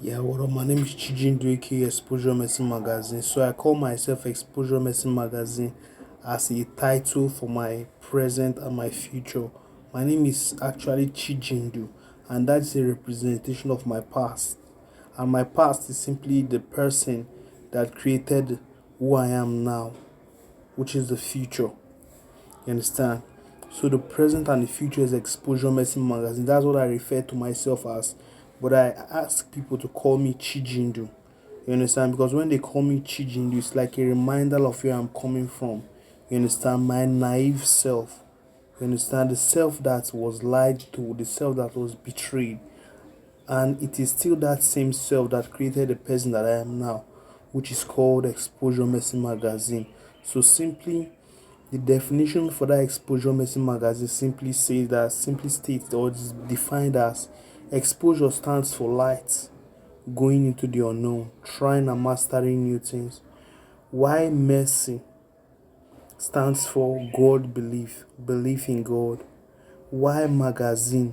Yeah, what up? My name is Chijindu, aka Exposure Medicine Magazine. So I call myself Exposure Medicine Magazine as a title for my present and my future. My name is actually Chijindu, and that's a representation of my past. And my past is simply the person that created who I am now, which is the future. You understand? So the present and the future is Exposure Medicine Magazine. That's what I refer to myself as. But I ask people to call me Chijindu. You understand? Because when they call me Chijindu, it's like a reminder of where I'm coming from. You understand? My naive self. You understand? The self that was lied to, the self that was betrayed. And it is still that same self that created the person that I am now, which is called Exposure Medicine Magazine. So simply the definition for that Exposure Medicine Magazine simply states or is defined as exposure stands for light, going into the unknown, trying and mastering new things. Why mercy stands for God belief, belief in God. Why magazine,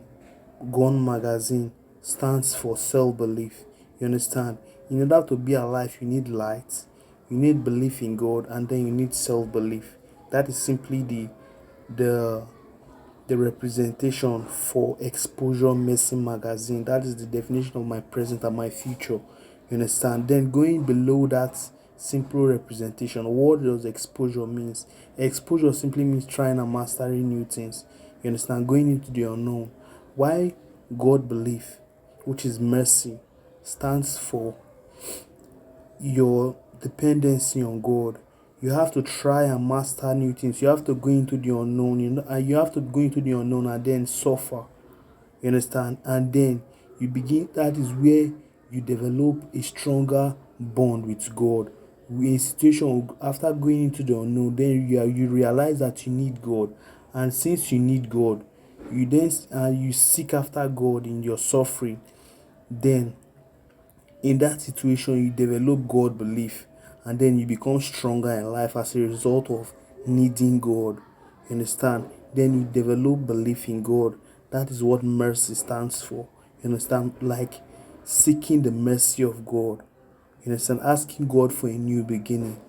Gone magazine stands for self belief. You understand? In order to be alive, you need light, you need belief in God, and then you need self belief. That is simply the the representation for Exposure Medicine Magazine. That is the definition of my present and my future. You understand? Then going below that simple representation, what does exposure means? Exposure simply means trying and mastering new things. You understand? Going into the unknown. Why God belief, which is mercy, stands for your dependency on God. You have to try and master new things. You have to go into the unknown, and you have to go into the unknown and then suffer. You understand? And then you begin, that is where you develop a stronger bond with God. In a situation after going into the unknown, then you realize that you need God. And since you need God, you seek after God in your suffering. Then in that situation you develop God belief, and then you become stronger in life as a result of needing God. You understand? Then you develop belief in God. That is what mercy stands for. You understand? Like seeking the mercy of God. You understand? Asking God for a new beginning.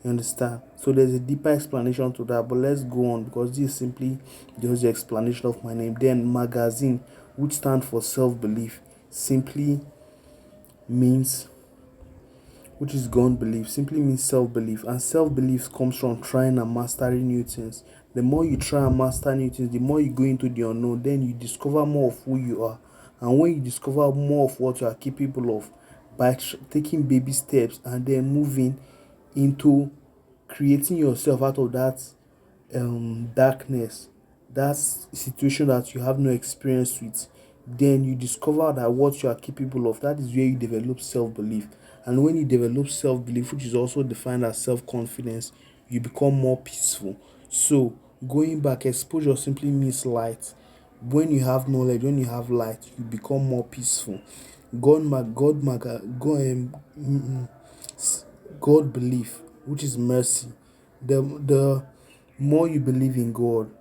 You understand? So there's a deeper explanation to that, but let's go on because this is simply just the explanation of my name. Then magazine, which stands for self-belief, simply means, which is God belief, simply means self belief. And self belief comes from trying and mastering new things. The more you try and master new things, the more you go into the unknown, then you discover more of who you are. And when you discover more of what you are capable of, by taking baby steps and then moving into creating yourself out of that darkness, that situation that you have no experience with, then you discover that what you are capable of. That is where you develop self-belief. And when you develop self-belief, which is also defined as self-confidence, you become more peaceful. So going back, exposure simply means light. When you have knowledge, when you have light, you become more peaceful. God belief, which is mercy. The more you believe in God,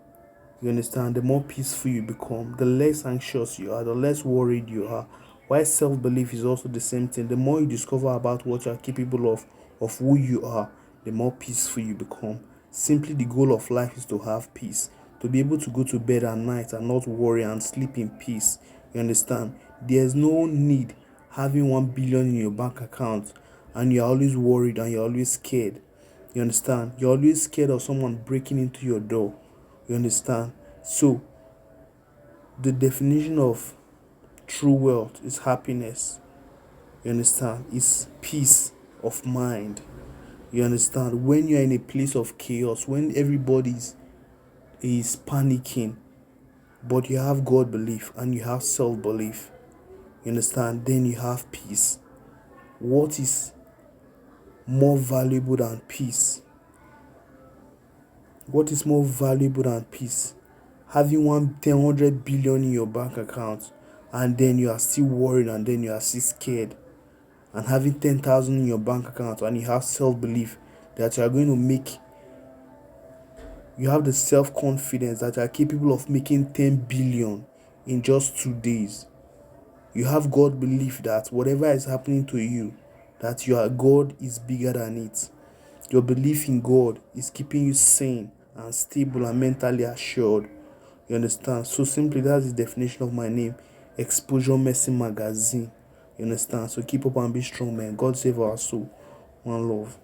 you understand, the more peaceful you become, the less anxious you are, the less worried you are. Why self belief is also the same thing. The more you discover about what you are capable of who you are, the more peaceful you become. Simply, the goal of life is to have peace, to be able to go to bed at night and not worry and sleep in peace. You understand? There's no need having 1 billion in your bank account and you're always worried and you're always scared. You understand? You're always scared of someone breaking into your door. You understand? So, the definition of true wealth is happiness. You understand? It's peace of mind. You understand? When you're in a place of chaos, when is panicking, but you have God belief and you have self belief, you understand? Then you have peace. What is more valuable than peace? What is more valuable than peace? Having 100 billion in your bank account and then you are still worried and then you are still scared, and having 10,000 in your bank account and you have self-belief that you are going to make, you have the self-confidence that you are capable of making 10 billion in just 2 days. You have God belief that whatever is happening to you, that your God is bigger than it. Your belief in God is keeping you sane and stable and mentally assured. You understand? So simply, that's the definition of my name, Exposure Mercy Magazine. You understand? So keep up and be strong, man. God save our soul. One love.